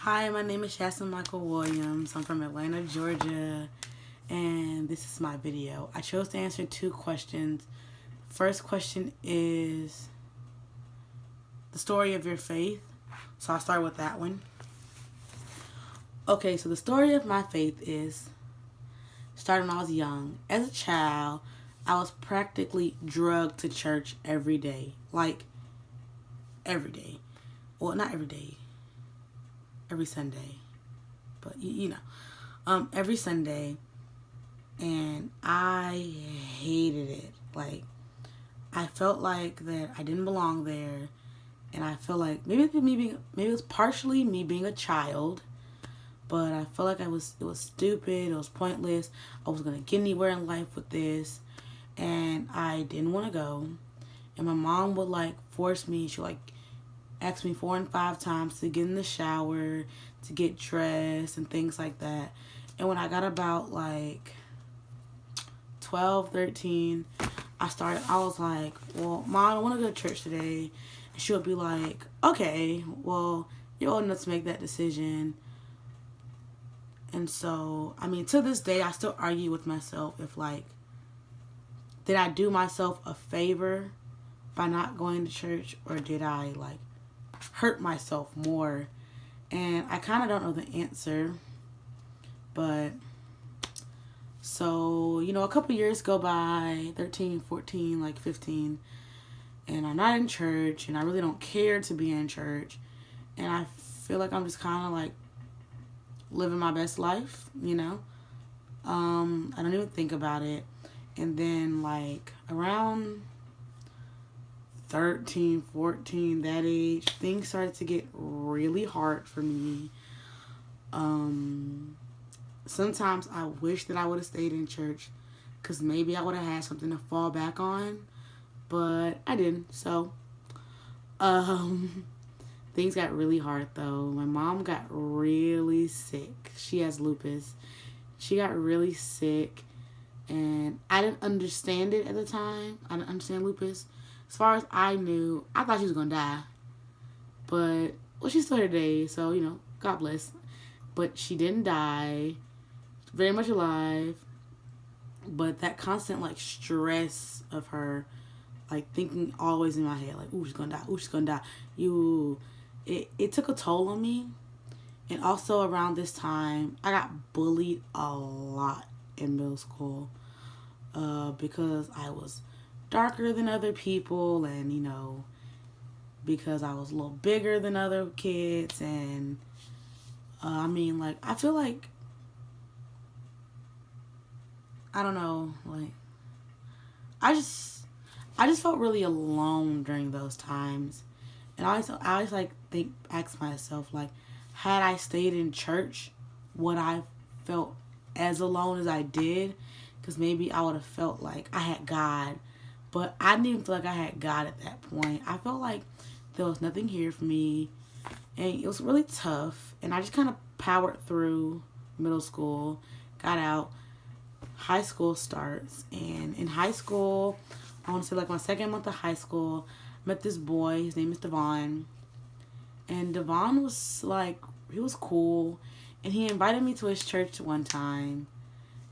Hi, my name is Shasta Michael Williams. I'm from Atlanta, Georgia, and this is my video. I chose to answer two questions. First question is the story of your faith. So I'll start with that one. Okay, so the story of my faith is starting when I was young. As a child, I was practically drugged to church every day. Like, every day. Well, not every day. Every Sunday. But, every Sunday. And I hated it. Like, I felt like that I didn't belong there. And I felt like maybe it was partially me being a child, but I felt like it was stupid, it was pointless. I wasn't gonna get anywhere in life with this, and I didn't want to go. And my mom would like force me. She like ask me 4 and 5 times to get in the shower, to get dressed, and things like that. And when I got about like 12, 13, I was like, well, Mom, I want to go to church today. And she would be like, okay, well, you're old enough to make that decision. And so, I mean, to this day, I still argue with myself if, like, did I do myself a favor by not going to church, or did I, like, hurt myself more? And I kind of don't know the answer, but so, a couple years go by, 13, 14, like 15, and I'm not in church, and I really don't care to be in church, and I feel like I'm just kind of like living my best life, I don't even think about it. And then like around 13, 14, that age, things started to get really hard for me. Sometimes I wish that I would have stayed in church, because maybe I would have had something to fall back on, but I didn't. So, things got really hard though. My mom got really sick. She has lupus. She got really sick, and I didn't understand it at the time. I didn't understand lupus. As far as I knew, I thought she was gonna die. But, well, she's still here today, so, God bless. But she didn't die. Very much alive. But that constant, like, stress of her, like, thinking always in my head, like, ooh, she's gonna die. Ooh, she's gonna die. It took a toll on me. And also around this time, I got bullied a lot in middle school. Because I was darker than other people, and, because I was a little bigger than other kids. And, I feel like, I don't know, like, I just felt really alone during those times. And I always like ask myself, like, had I stayed in church, would I felt as alone as I did? Because maybe I would have felt like I had God. But I didn't even feel like I had God at that point. I felt like there was nothing here for me. And it was really tough. And I just kind of powered through middle school, got out. High school starts. And in high school, I want to say like my second month of high school, I met this boy. His name is Devon. And Devon was like, he was cool. And he invited me to his church one time.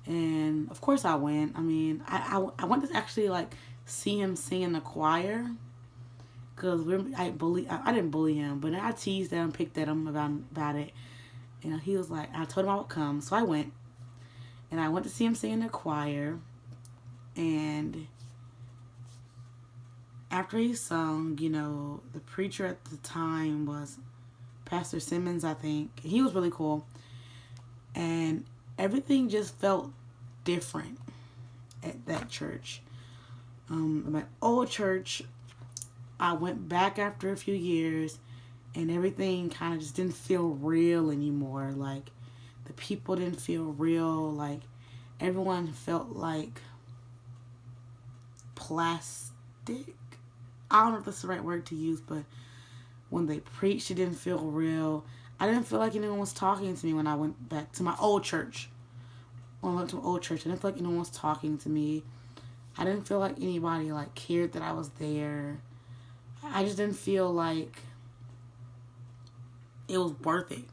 And of course I went. I mean, I went to actually like see him sing in the choir. Because I didn't bully him, but I teased him, picked at him about it. And he was like, I told him I would come. So I went. And I went to see him sing in the choir. And after he sung, the preacher at the time was Pastor Simmons, I think. He was really cool. And everything just felt different at that church. My old church, I went back after a few years, and everything kind of just didn't feel real anymore. Like, the people didn't feel real. Like, everyone felt like plastic. I don't know if that's the right word to use, but when they preached, it didn't feel real. I didn't feel like anyone was talking to me when I went back to my old church. When I went to my old church, I didn't feel like anyone was talking to me. I didn't feel like anybody, like, cared that I was there. I just didn't feel like it was worth it.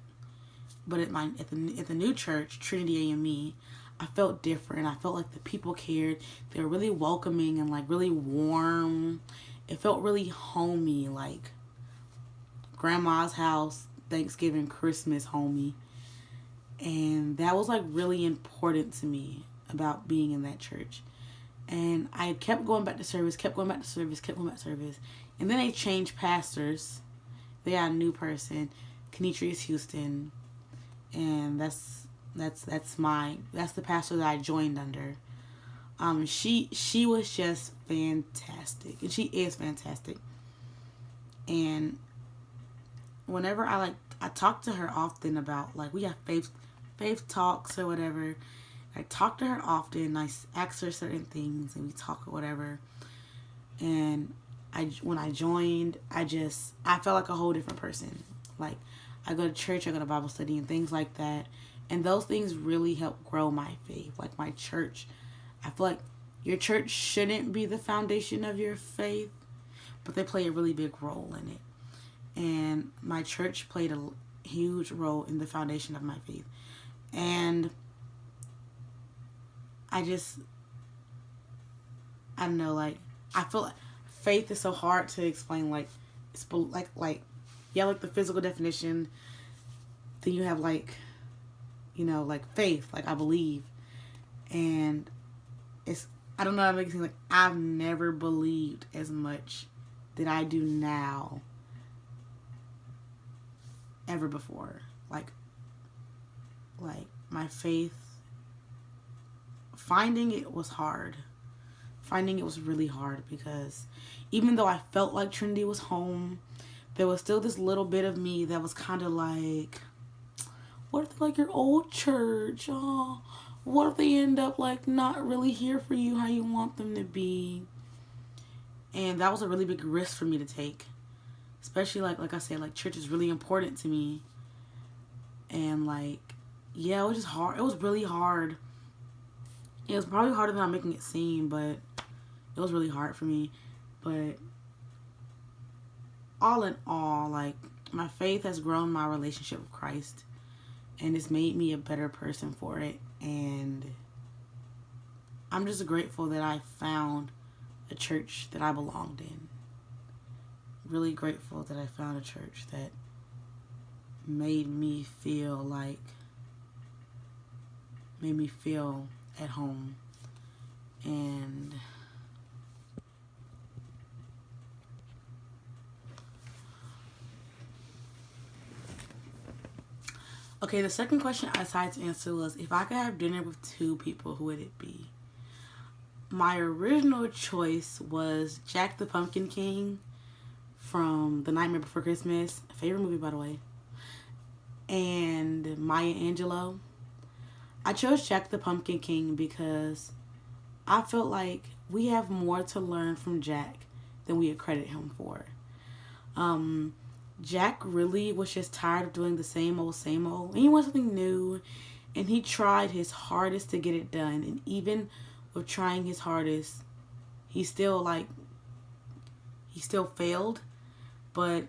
But at the new church, Trinity AME, I felt different. I felt like the people cared. They were really welcoming and like really warm. It felt really homey, like grandma's house, Thanksgiving, Christmas homey. And that was like really important to me about being in that church. And I kept going back to service, kept going back to service, kept going back to service. And then they changed pastors. They got a new person, Kenetrius Houston. And that's the pastor that I joined under. She was just fantastic. And she is fantastic. And whenever I talk to her often about, like, we have faith talks or whatever. I talk to her often. I ask her certain things and we talk or whatever. And when I joined, I felt like a whole different person. Like, I go to church, I go to Bible study and things like that. And those things really help grow my faith. Like my church, I feel like your church shouldn't be the foundation of your faith, but they play a really big role in it. And my church played a huge role in the foundation of my faith. And I don't know, like, I feel like faith is so hard to explain. Like, it's like you have like the physical definition, then you have like, like faith, like I believe. And I don't know how to make it seem like I've never believed as much that I do now ever before. Like my faith, finding it was hard. Finding it was really hard because even though I felt like Trinity was home, there was still this little bit of me that was kind of like, what if they're like your old church? Oh, what if they end up like not really here for you how you want them to be? And that was a really big risk for me to take. Especially like I said, like church is really important to me. And like, yeah, it was just hard. It was really hard. It was probably harder than I'm making it seem, but it was really hard for me. But all in all, like, my faith has grown my relationship with Christ. And it's made me a better person for it. And I'm just grateful that I found a church that I belonged in. Really grateful that I found a church that made me feel at home. And okay, the second question I decided to answer was, if I could have dinner with two people, who would it be? My original choice was Jack the Pumpkin King from The Nightmare Before Christmas. Favorite movie, by the way. And Maya Angelou. I chose Jack the Pumpkin King because I felt like we have more to learn from Jack than we accredit him for. Jack really was just tired of doing the same old, and he wanted something new, and he tried his hardest to get it done. And even with trying his hardest, he still failed. But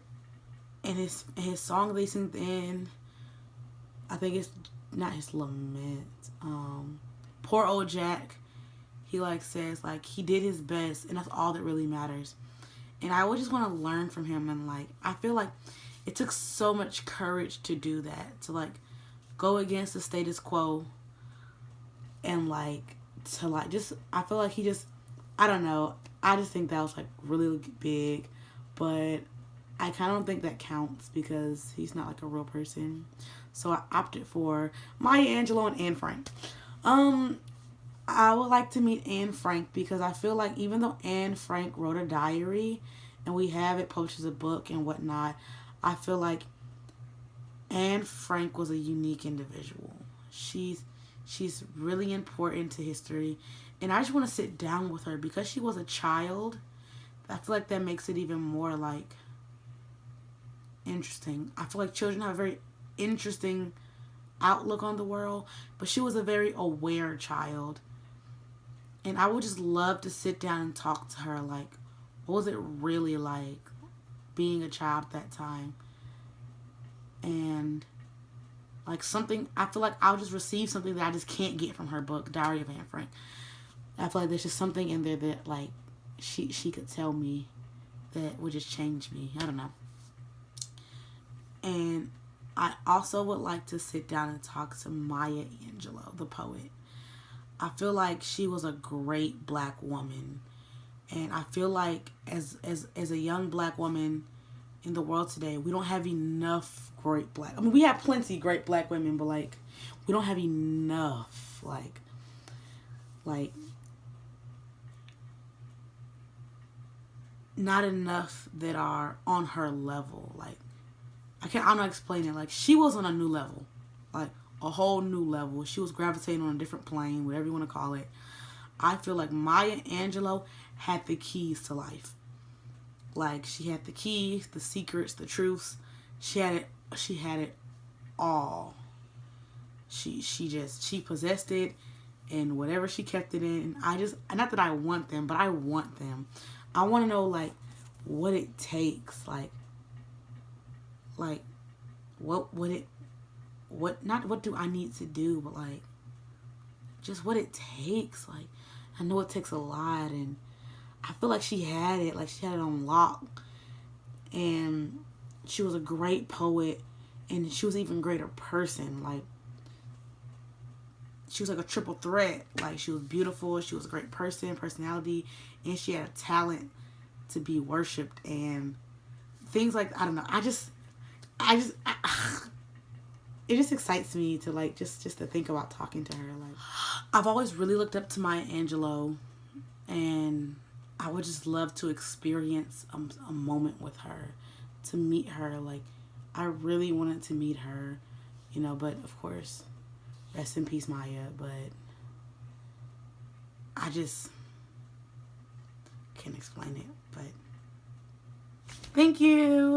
in his song they sing at the end, I think it's not his lament. Poor old Jack. He says he did his best, and that's all that really matters. And I would just want to learn from him, and I feel like it took so much courage to do that, to go against the status quo, and I feel like he just, I don't know, I just think that was really big, but I kind of don't think that counts because he's not a real person. So I opted for Maya Angelou and Anne Frank. I would like to meet Anne Frank because I feel like even though Anne Frank wrote a diary and we have it published as a book and whatnot, I feel like Anne Frank was a unique individual. She's really important to history, and I just want to sit down with her because she was a child. I feel like that makes it even more interesting. I feel like children have a very interesting outlook on the world, but she was a very aware child. And I would just love to sit down and talk to her, what was it really like being a child at that time? And Like something, I feel like I'll just receive something that I just can't get from her book, Diary of Anne Frank. I feel like there's just something in there that like she could tell me that would just change me. I don't know. And I also would like to sit down and talk to Maya Angelou, the poet. I feel like she was a great black woman. And I feel like as a young black woman in the world today, we don't have enough great black. I mean, we have plenty great black women, but like we don't have enough like not enough that are on her level. Like I'm not explaining it. Like she was on a new level. Like a whole new level. She was gravitating on a different plane, whatever you want to call it. I feel like Maya Angelou had the keys to life. Like she had the keys, the secrets, the truths. She had it all. She possessed it, and whatever she kept it in. And not that I want them, but I want them. I want to know like what it takes. Like not what do I need to do, but like just what it takes. Like I know it takes a lot, and I feel like she had it. Like she had it on lock, and she was a great poet, and she was an even greater person. Like she was like a triple threat. Like she was beautiful, she was a great person, personality, and she had a talent to be worshipped and things like I don't know. It just excites me to like just to think about talking to her. Like I've always really looked up to Maya Angelou, and I would just love to experience a moment with her, to meet her. Like I really wanted to meet her, but of course, rest in peace, Maya. But I just can't explain it. But thank you.